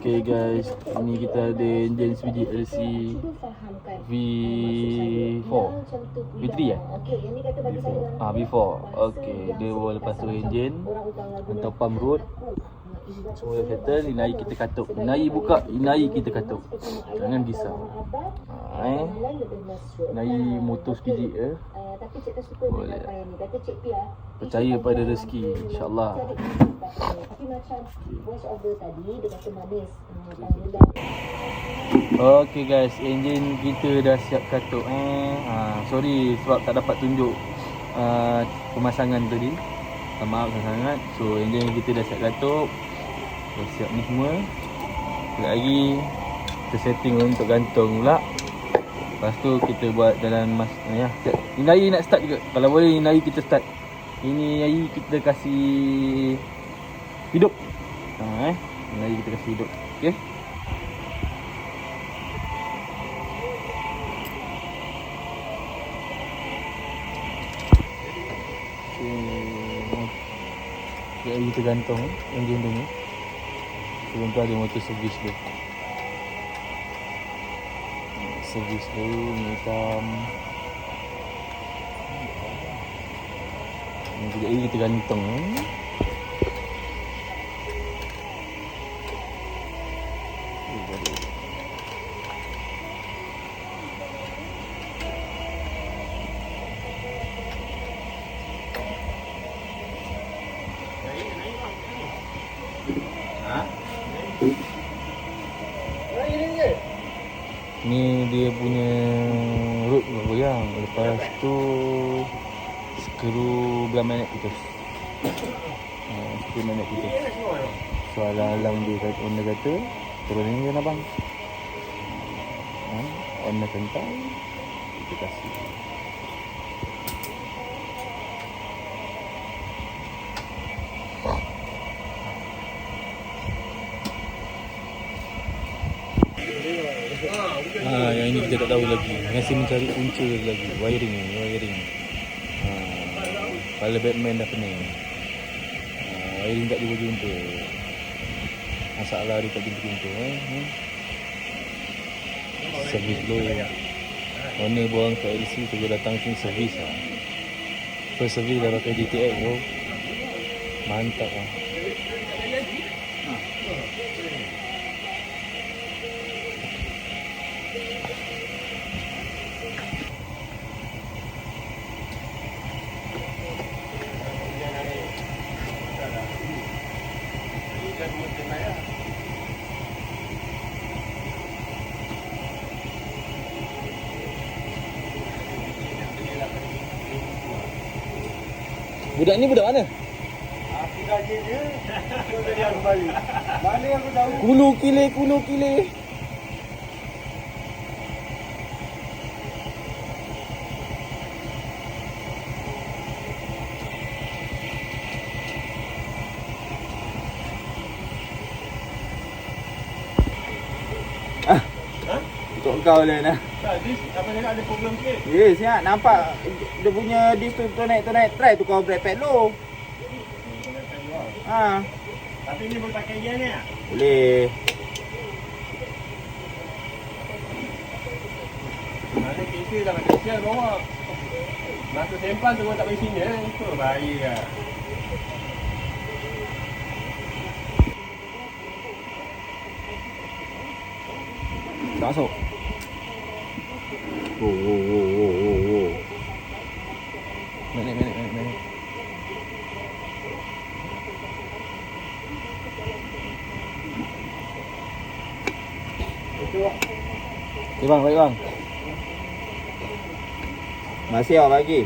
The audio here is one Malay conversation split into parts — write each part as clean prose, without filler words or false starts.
Okay guys, ini kita ada enjin sebiji LC V4 V3 V4. V4. Okay, dia bawa lepas tu enjin, hantar pump road, semua settle. Inai kita katuk, inai buka, inai kita katuk, jangan risau. Inai motor sebiji boleh. Percaya pada rezeki, InsyaAllah. Okay guys, enjin kita dah siap katuk. Sorry sebab tak dapat tunjuk pemasangan tadi. Maaf sangat. So enjin kita dah siap katuk, dah siap ni semua. Sekejap lagi kita setting untuk gantung pula. Lepas tu kita buat dalam ya. Ini air nak start juga. Kalau boleh ini air kita start. Ini air kita kasih hidup. Ini air kita kasih hidup. Okey. Okey. Air kita gantung enjin dulu. Sebelum tu ada motor servis dulu. Servis dulu hitam. Ini kita gantung. Ni dia punya root goyang. Lepas tu skru belah magnet putus. Skru magnet putus. So alang-alang dia kata, owner kata turun ni kan abang. Owner tentang kita kasih. Yang ini kita tak tahu lagi. Masih mencari punca lagi. Wiring. Kepala Batman dah pening. Wiring tak jumpa. Masalah dia tak jumpa. Servis dulu. Owner buang ke LC, tunggu datang sini servis lah. First servis dah pakai DTX bro. Mantap lah. Budak ni budak mana? Aku gaji dia. Terus dia aku balik. Mana aku tahu? Kulu kile. Untuk kau lah nah. Siapa cakap ada problem sikit? Yes, ya, nampak dia punya disc tu naik. Try tukar brake pad lu. Tapi ni boleh pakai gear ni ah? Boleh. Mana kereta dah macam sial bawah. Masa sempan tu tak bagi sini itu bahaya lah. Masuk. Oh. Naik. Okay bang, baik bang. Masih awak bagi.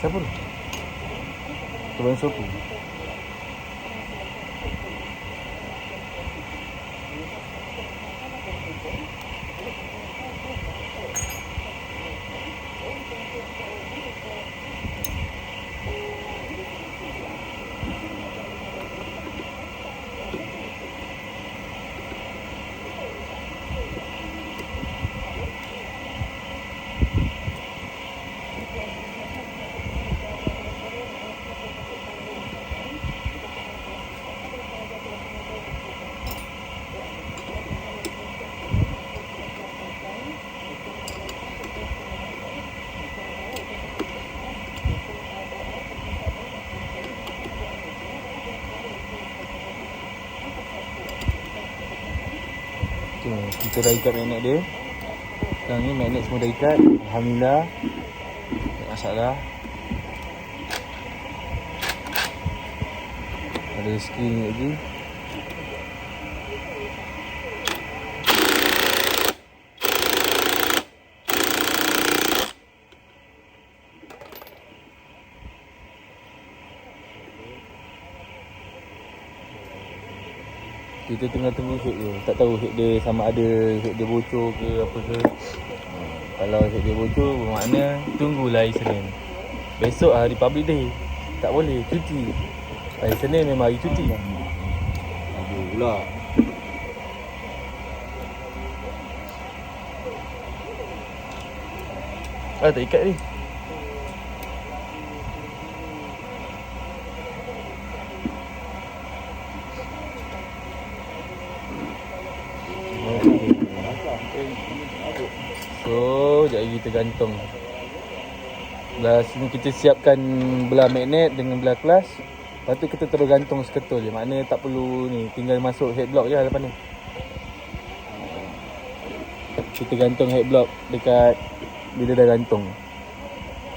Siapa tu? Tuan Sopu. Okay, kita dah ikat magnet dia. Sekarang ni magnet semua dah ikat. Alhamdulillah. Tak masalah. Ada skrin lagi. Kita tengah tunggu head dia. Tak tahu head dia sama ada head dia bocor ke apa ke. Kalau head dia bocor bermakna tunggulah hari Senin. Besok hari public day. Tak boleh cuti. Hari Senin memang hari cuti. Aduh pula. Tak ikat ni. So, sekejap lagi kita gantung. Belah sini kita siapkan belah magnet dengan belah kelas. Lepas tu kita terus gantung seketul je. Maknanya tak perlu ni, tinggal masuk head block je lepas ni. Kita gantung head block dekat bila dah gantung.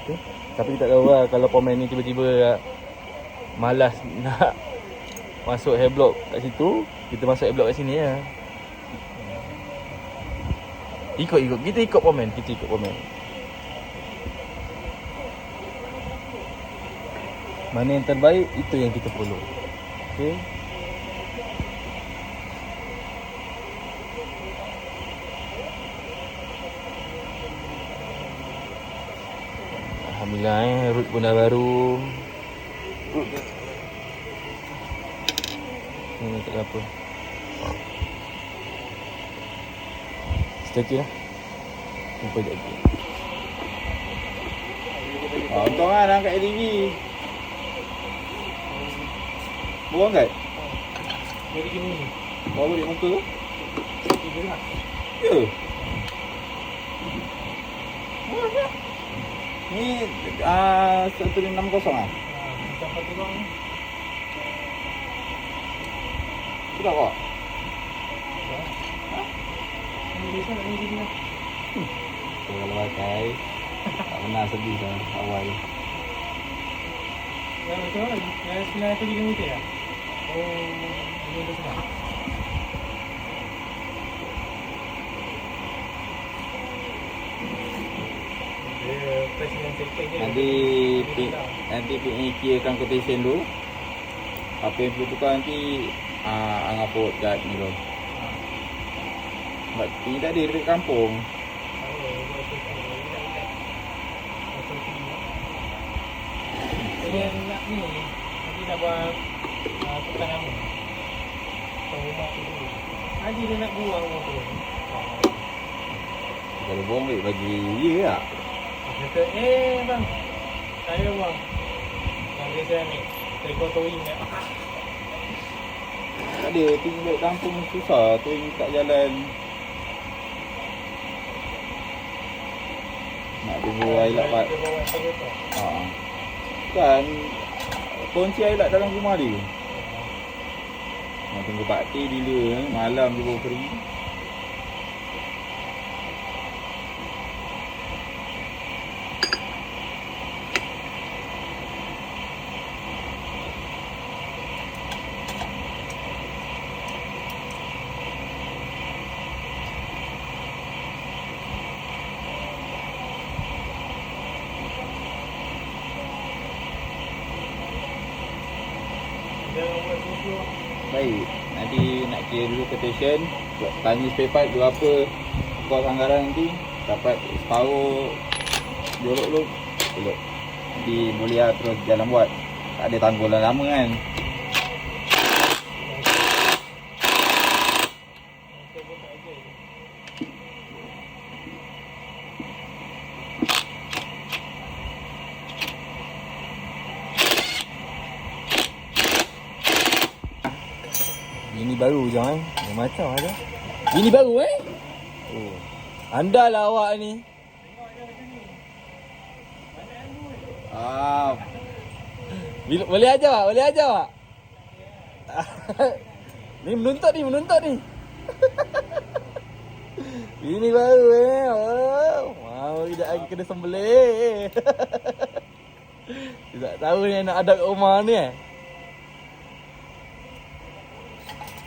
Okay. Tapi kita tak tahu lah kalau pemain ni tiba-tiba malas nak masuk head block kat situ, kita masuk head block kat sini lah. Ikut. Kita ikut pemain. Mana yang terbaik, itu yang kita follow. Okay. Alhamdulillah root pun dah baru. Ini tak apa. Sekejap lah. Jumpa sekejap lagi. Untung lah dah angkat ADV. Buang kan? Jadi gini ni. Bawa balik motor tu? Tiga lah. Ya. Ni 1660 ah. Macam satu bang. Sudah kok? Ini biasa nak gini lah. Kalau pakai tak pernah sedih dah awal. Yang betul lah. Yang 900 km lah. Oh, ini betul lah. Dia presiden second je. Nanti kirakan quotation tu. Apa yang perlu tukar nanti angapot kat ni tu. Sebab ini tak ada dekat kampung. Dia nak ni. Nanti nak buat tukar nama. Tukar rumah tu dulu. Nanti dia nak buang rumah tu. Kalau buang baik bagi dia tak? Kata, bang, saya buang. Yang biasa ni, tekor towing ni. Tak ada, tinggal kampung susah. Towing tak jalan. Nak tunggu air lapat. Kan kunci air lap dalam rumah dia. Nak tunggu parti bila malam dia baru pergi. Baik. Nanti nak kira dulu quotation. Tanya spare part berapa kos anggaran nanti. Dapat separuh jorok dulu. Elok. Nanti boleh lah terus jalan buat. Tak ada tanggulan lama kan. Bini baru je macam ada. Bini baru Oh. Anda lah awak ni. Ah, Boleh ajar tak? Boleh ajar tak? Ni menuntut ni. Bini baru Oh, mau tidak lagi kena sembelih. Tak tahu ni nak ada kat rumah ni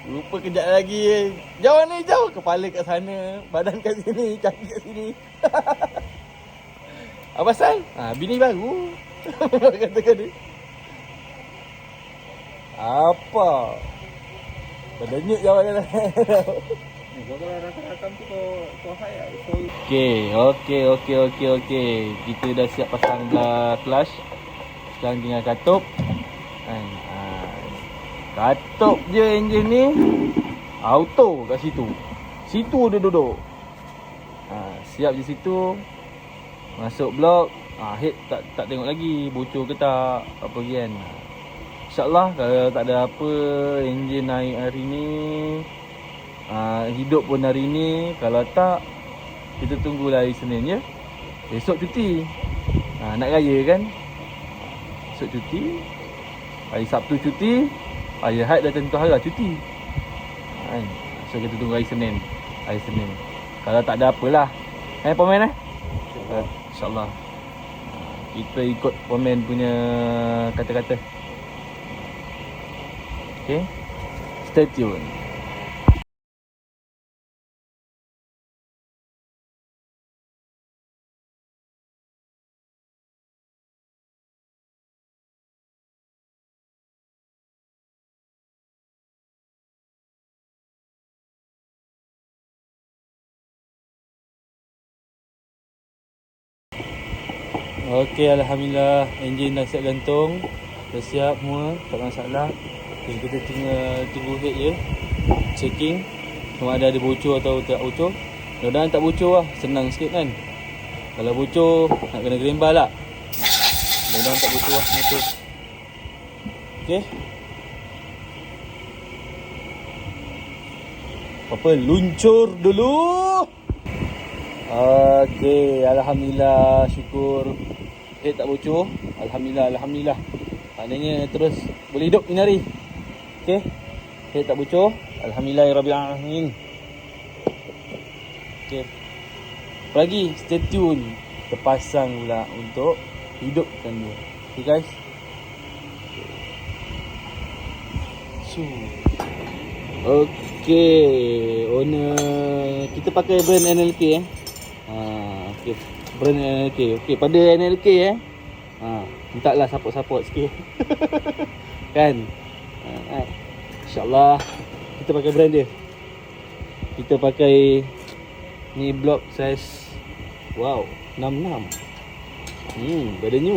Lupa kejap lagi Jauh ni jauh. Kepala kat sana, badan kat sini, kaki kat sini. Apa pasal? Bini baru. Katakan dia. Apa? Badannya jauh kan. kalau rakam tu kau hayat. Okey. Kita dah siap pasang belah clutch. Sekarang tinggal katup. Katup je enjin ni. Auto kat situ. Situ dia duduk. Siap di situ. Masuk blok. Head tak tengok lagi bocor ke tak apa lagi kan. InsyaAllah kalau tak ada apa, enjin naik hari ni, hidup pun hari ni. Kalau tak, kita tunggulah hari Senin ya. Besok cuti. Nak raya kan. Besok cuti. Hari Sabtu cuti. Hari Ahad dah tentu hari cuti kan. So kita tunggu hari Senin. Kalau tak ada apalah pemain InsyaAllah kita ikut pemain punya kata-kata. Okay, stay tune. Okey, Alhamdulillah enjin dah siap gantung. Dah siap semua, tak masalah. Okay, kita tinggal tunggu head je. Checking sama ada bocor atau tak bocor. Mudah-mudahan tak bocor lah, senang sikit kan. Kalau bocor nak kena gerembal lah. Mudah-mudahan tak bocor lah motor. Okey. Apa luncur dulu. Okey, Alhamdulillah, syukur head tak bocor. Alhamdulillah. Maknanya terus boleh hidup ni hari. Okey. Head tak bocor. Alhamdulillahirabbil alamin. Okey. Lagi stay tune. Terpasang pula untuk hidupkan dia. Okey guys. Okey, owner kita pakai brand NLK okey, brand NLK. Okey, pada NLK mintalah support sikit. Kan? InsyaAllah kita pakai brand dia. Kita pakai ni block size 66. Badannya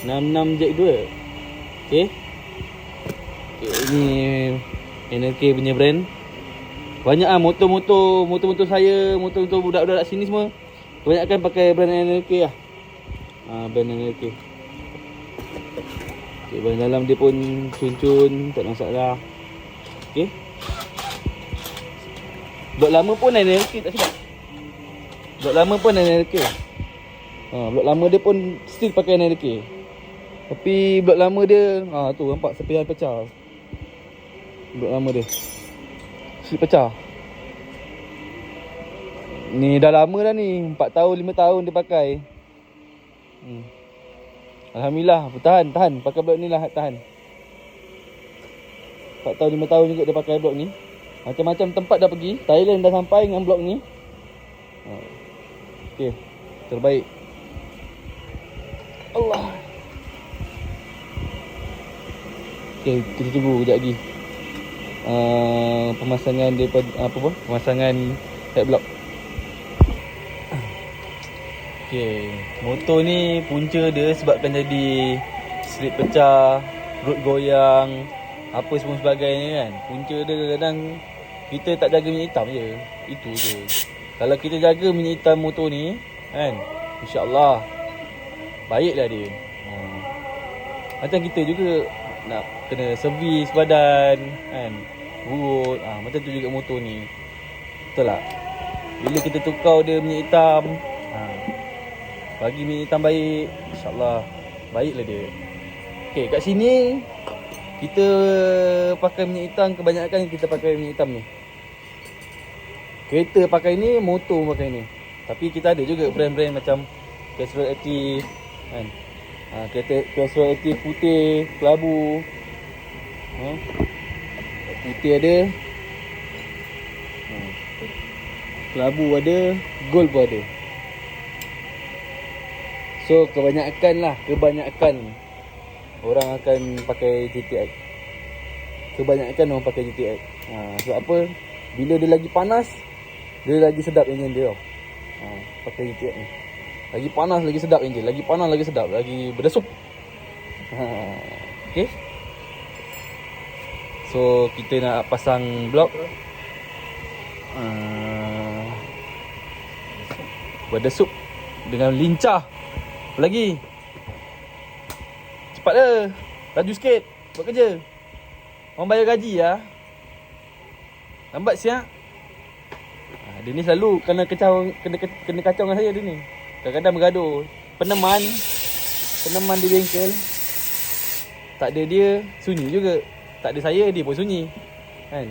66 jack 2. Okey. Ni NLK punya brand. Banyak motor-motor saya, motor-motor budak-budak sini semua kebanyakan pakai brand NLK lah. Brand NLK. Okay, bahan dalam dia pun cun-cun, tak ada masalah. Okay. Blok lama pun NLK, tak silap. Blok lama pun NLK. Blok lama dia pun still pakai NLK. Tapi blok lama dia, tu nampak sepihan pecah. Blok lama dia slip pecah. Ni dah lama dah ni, 4 tahun 5 tahun dia pakai. Alhamdulillah, tahan pakai blok ni lah, tahan. 4 tahun 5 tahun juga dia pakai blok ni. Macam-macam tempat dah pergi. Thailand dah sampai dengan blok ni. Okey, terbaik. Allah. Okey, kita tunggu kejap lagi. pemasangan daripada pemasangan headblock. Okey, motor ni punca dia sebabkan jadi slip pecah, rod goyang, apa semua sebagainya kan. Punca dia kadang-kadang kita tak jaga minyak hitam je. Itu je. Kalau kita jaga minyak hitam motor ni kan, insya-Allah baiklah dia. Macam kita juga nak kena servis badan kan, urut. Macam tu juga motor ni. Betul tak? Bila kita tukar dia minyak hitam, bagi minyak hitam baik, insya-Allah baiklah dia. Okey, kat sini kita pakai minyak hitam, kebanyakan kita pakai minyak hitam ni. Kereta pakai ni, motor pakai ni. Tapi kita ada juga brand-brand macam Castrol Active kan. Castrol Active putih, kelabu. Putih ada. Kelabu ada, gold pun ada. So kebanyakan orang akan pakai GTX. Kebanyakan orang pakai GTX. Sebab apa? Bila dia lagi panas, dia lagi sedap enjin dia tau. Pakai GTX ni. Lagi panas lagi sedap enjin, lagi panas lagi sedap, lagi berdesup. Okay. So kita nak pasang blok. Berdesup dengan lincah. Apa lagi? Cepat dah. Laju sikit. Buat kerja. Orang bayar gaji lah. Lambat siap. Dia ni selalu kena kacau dengan saya dia ni. Kadang-kadang bergaduh. Peneman di bengkel. Tak ada dia, sunyi juga. Tak ada saya, dia pun sunyi. Kan?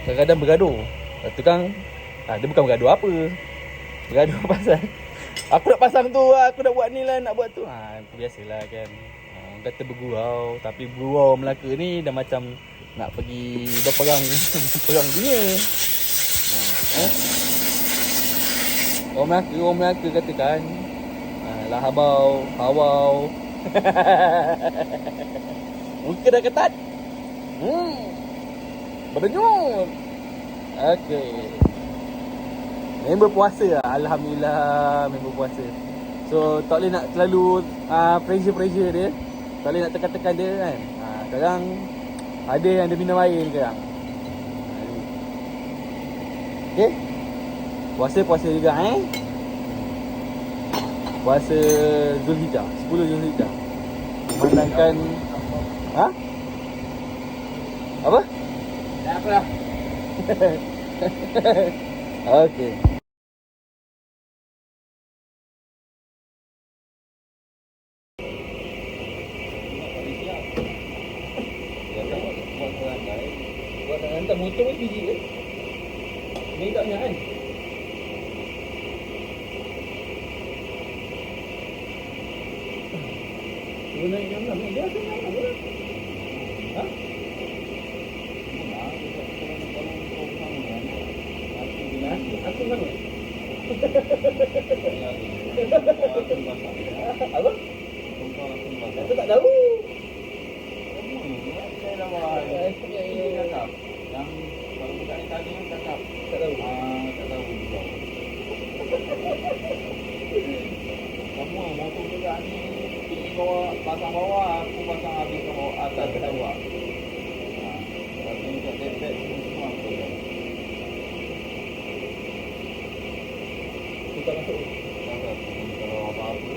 Kadang-kadang bergaduh. Tukang dia bukan bergaduh apa. Bergaduh pasal aku nak pasang tu, aku nak buat ni lah, nak buat tu. Biasalah kan. Orang kata bergurau, tapi bergurau Melaka ni dah macam nak pergi berperang perang dunia. Orang Melaka katakan lah hawau. Muka dah ketat. Berdenyut. Okey. Member puasa lah. Alhamdulillah member puasa. So tak boleh nak terlalu pressure dia. Tak boleh nak tekan-tekan dia kan. Sekarang ada yang dia minum air sekarang. Okey. Puasa juga Puasa Zulhijjah, 10 Zulhijjah. Memandangkan apa? Dah apa dah? Okey. Buat hantar motor pun biji ke? Ni taknya kan? Dia naik jam 6 ni, dia akan jam 6 ke? Aku sangat. Apa? Aku tak tahu. Saya dah buat. Ini cakap. Yang kalau bukan ni tadi cakap. Tak tahu. Tak tahu juga. Kamu motor juga ni tinggi bawah, pasang bawah, aku pasang habis ke bawah atas ke bawah. Tapi untuk debit semua aku dah. Kita masuk. Kalau apa-apa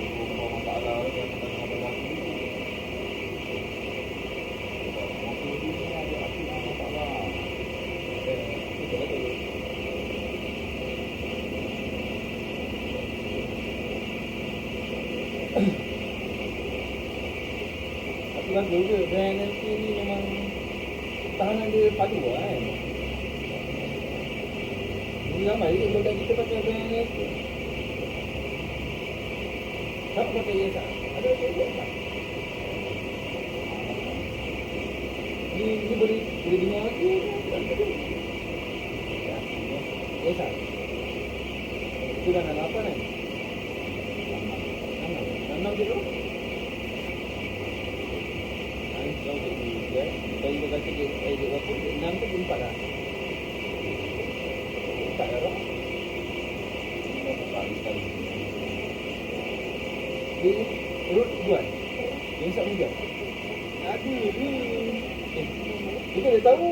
untuk masalah dia akan ada lagi. Motor ni ada api masalah. Betul. Tapi bagus juga brand LK ni memang tahanan dia padu kan. Ini ramai je budak kita pakai brand LK. Siapa pakai Yesa? Ada Yesa? Ini boleh dengar lagi. Yesa. Itu dah nak apa kan? Kalau kita kata dia berapa? 6 ke 4 lah? 4 lah, Roh? Sekali. Dia urut jual. Dia isap juga. Ada ke? Kita dah tahu.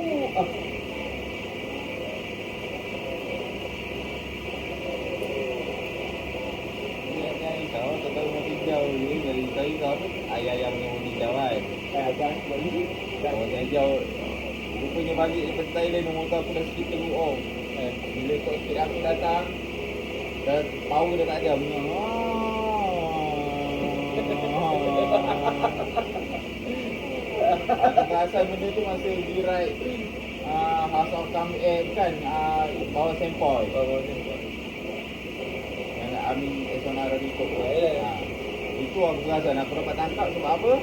Kau tak tahu mau hijau ni, dari tadi kau tu ayam yang mau hijau kan. Jangan buat ni. Mau hijau rupanya balik daripada Thailand, motor aku dah skip teruk oh. Bila kau skip aku datang, dah power dah tak ada bunga. Asal benda tu masa di ride House of Come kan, bawah sempoi. Amin Esona Radiko. Itu aku rasa aku dapat tangkap sebab apa?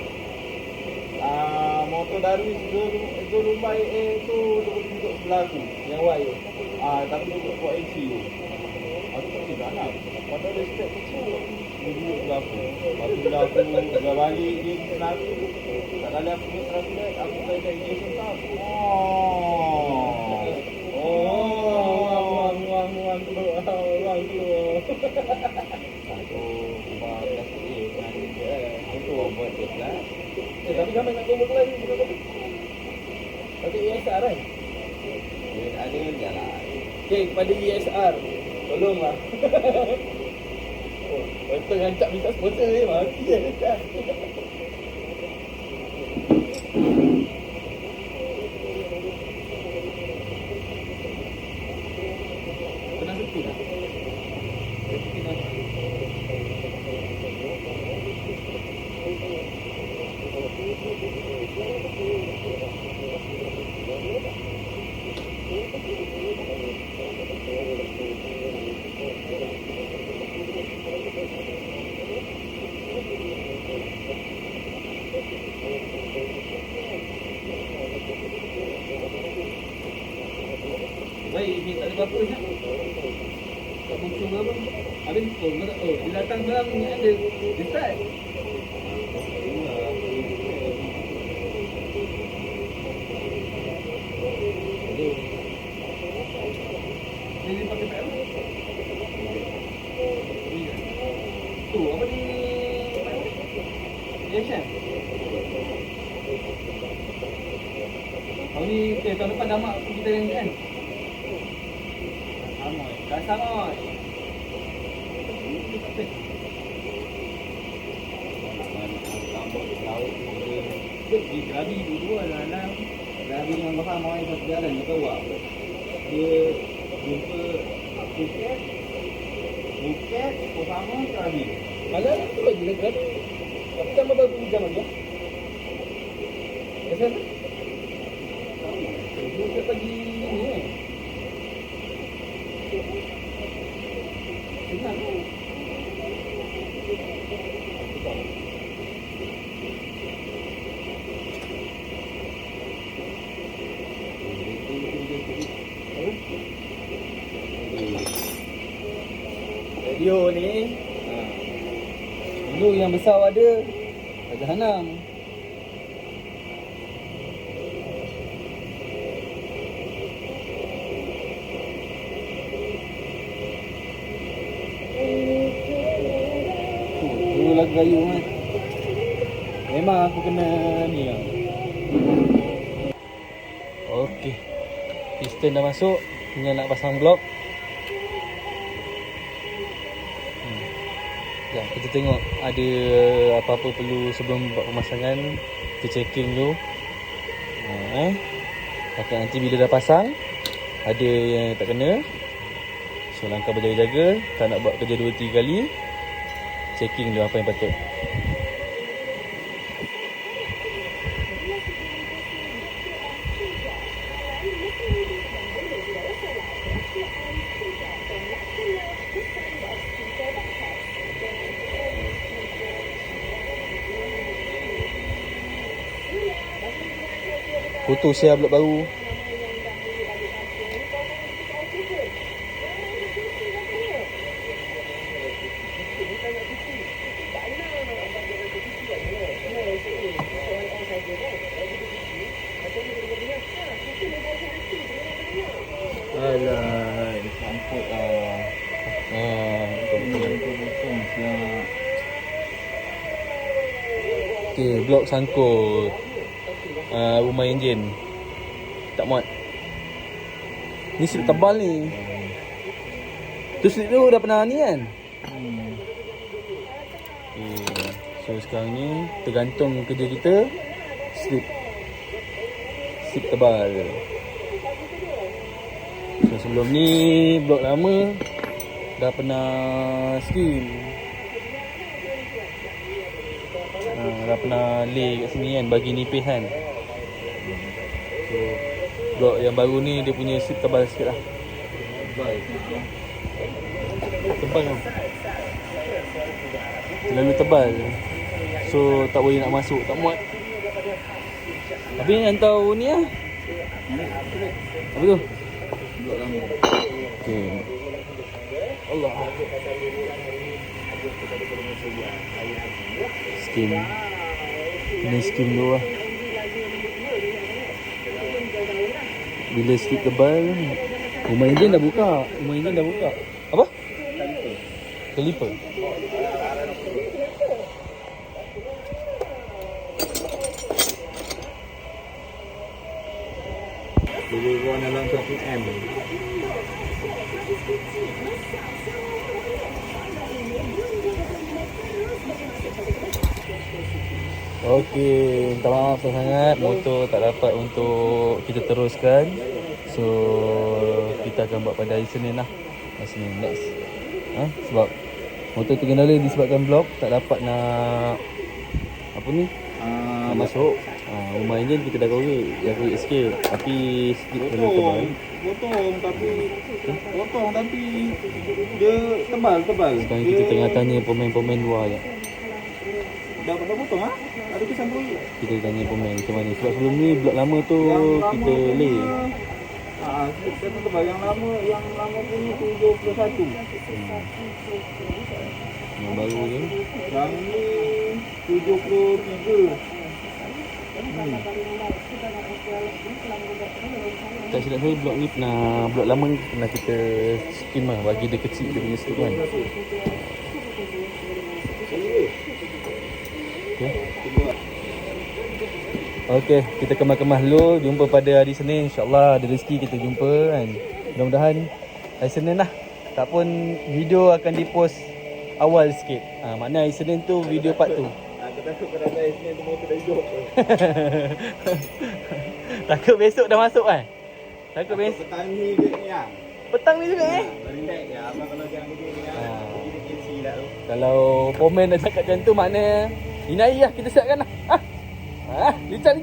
Motor Darwis tu rumbai tu duduk sebelah aku. Yang white tu. Tapi dia buat AC tu. Aku tak kira nak. Padahal dia step kecil. Dia duduk sebelah aku. Lepas tu bila aku dah balik dia sebelah aku. Tak kali aku punya traffic aku kena ignition tau. Ruang tu. Aku ubah plastik dengan dia. Itu buat dia lah. Tapi ramai nak kumpul kelas ni. Tapi ESR kan? Dia ada jalan. Okay, kepada ESR, tolonglah. Betul rancak minta sponsor ni, mati kan? Pernah sepi tak? Sepi tak? Baik, ni tak ada apa-apa je. Tak muncul apa. Habis dia datang sekarang ni ada. Dia start. Dia pakai PM. Tu apa ni? Asian. Tahun ni tahun depan dah mak kita yang kan. Dah sangat. Di Krabi dua-dua dalam Krabi dengan Bahar mau yang satu jalan dia tahu apa. Dia jumpa Phuket, Kohama, Krabi. Malah tu lagi lah Krabi. Tapi tambah baru jam aja. Macam mana? Dia pagi ni kan. Senang kan? Radio ni dulu yang besar ada Raja Hanam. Dulu lagu kayu kan. Memang aku kena ni lah. Okey, piston dah masuk. Tinggal nak pasang blok. Ya, kita tengok ada apa-apa perlu sebelum buat pemasangan. Kita checking dulu. Takut nanti bila dah pasang ada yang tak kena. So langkah berjaga-jaga, tak nak buat kerja 2-3 kali. Checking dulu apa yang patut. Foto share blog baru. Okey, blok sangkut rumah enjin. Tak muat. Ni slip tebal ni. Tu slip tu dah pernah ni kan? Okay. So sekarang ni tergantung kerja kita slip tebal. So sebelum ni blok lama dah pernah skim. Dah pernah lay kat sini kan, bagi nipis kan. So blok yang baru ni dia punya slip tebal sikit lah. Tebal kan? Terlalu tebal. So tak boleh nak masuk, tak muat. Habis hantar ni lah. Apa tu? Blok lama. Okay. Allah. Skim. Kena skim dulu lah. Bila slip tebal, rumah enjin dah buka. Apa? Kaliper. Lebih kurang dalam 1 M. Okey, minta maaf sangat motor tak dapat untuk kita teruskan. So kita akan buat pada hari Senin lah. Hari Senin next. Sebab motor terkendala disebabkan blok, tak dapat nak apa ni? Nak masuk. Rumah enjin kita dah korek, sikit. Tapi sikit terlalu tebal. Potong tapi dia tebal. Sekarang kita tengah tanya pemain-pemain luar je. Dah potong ah? Ada kesan tu. Kita tanya pemain macam mana. Sebab sebelum ni blok lama tu kita lay. Kita tebal yang lama punya 71. Yang baru tu Yang ni 73. tak silap saya blok ni blok lama ni pernah kita skim lah, bagi dia kecil dia punya strip kan. Okey, kita kemas-kemas dulu. Jumpa pada hari Senin, insyaAllah ada rezeki kita jumpa kan. Mudah-mudahan hari Senin lah. Tak pun video akan dipost awal sikit. Maknanya hari Senin tu video part tu. Aku takut pada hari Senin tu motor dah hidup. Takut besok dah masuk kan? Takut besok. Petang ni je ni lah. Petang ni juga Relax je. Abang kalau jangan begini ni lah. Begini cancel lah tu. Kalau komen dah cakap macam tu, maknanya ini hari lah kita siapkan lah. Lincah.